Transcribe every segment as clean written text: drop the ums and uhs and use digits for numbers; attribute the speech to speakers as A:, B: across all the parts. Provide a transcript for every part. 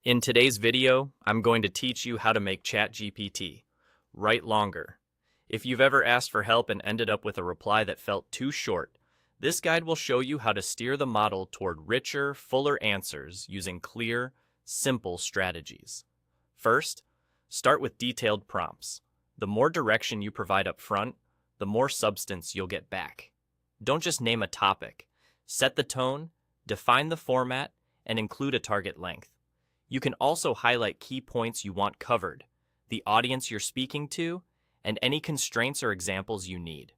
A: In today's video, I'm going to teach you how to make ChatGPT write longer. If you've ever asked for help and ended up with a reply that felt too short, this guide will show you how to steer the model toward richer, fuller answers using clear, simple strategies. First, start with detailed prompts. The more direction you provide up front, the more substance you'll get back. Don't just name a topic. Set the tone, define the format, and include a target length. You can also highlight key points you want covered, the audience you're speaking to, and any constraints or examples you need.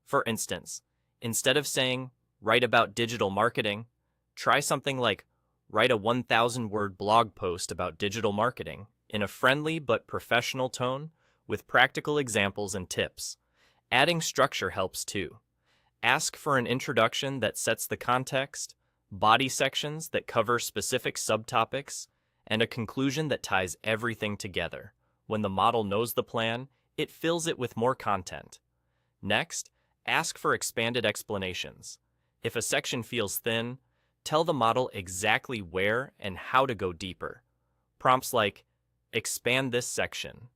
A: For instance, instead of saying, write about digital marketing, try something like, write a 1,000-word blog post about digital marketing in a friendly but professional tone with practical examples and tips. Adding structure helps too. Ask for an introduction that sets the context, body sections that cover specific subtopics, and a conclusion that ties everything together. When the model knows the plan, it fills it with more content. Next, ask for expanded explanations. If a section feels thin, tell the model exactly where and how to go deeper. Prompts like, expand this section,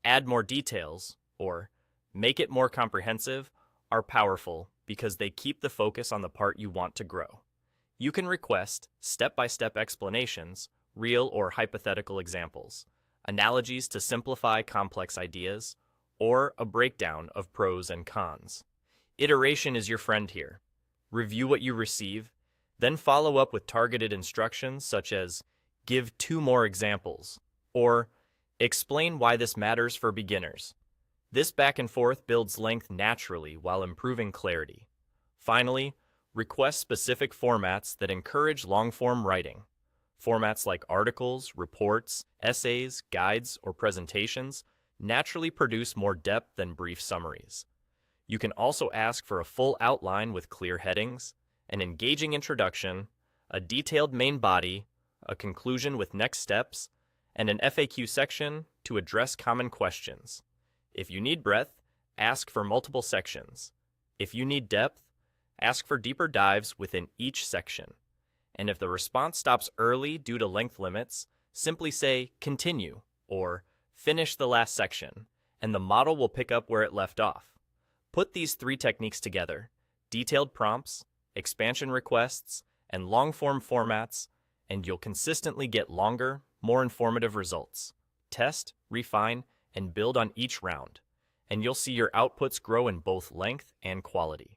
A: add more details, or make it more comprehensive are powerful because they keep the focus on the part you want to grow. You can request step-by-step explanations, real or hypothetical examples, analogies to simplify complex ideas, or a breakdown of pros and cons. Iteration is your friend here. Review what you receive, then follow up with targeted instructions such as give 2 more examples, or explain why this matters for beginners. This back and forth builds length naturally while improving clarity. Finally, request specific formats that encourage long-form writing. Formats like articles, reports, essays, guides, or presentations naturally produce more depth than brief summaries. You can also ask for a full outline with clear headings, an engaging introduction, a detailed main body, a conclusion with next steps, and an FAQ section to address common questions. If you need breadth, ask for multiple sections. If you need depth, ask for deeper dives within each section. And if the response stops early due to length limits, simply say continue or finish the last section, and the model will pick up where it left off. Put these 3 techniques together, detailed prompts, expansion requests, and long-form formats, and you'll consistently get longer, more informative results. Test, refine, and build on each round, and you'll see your outputs grow in both length and quality.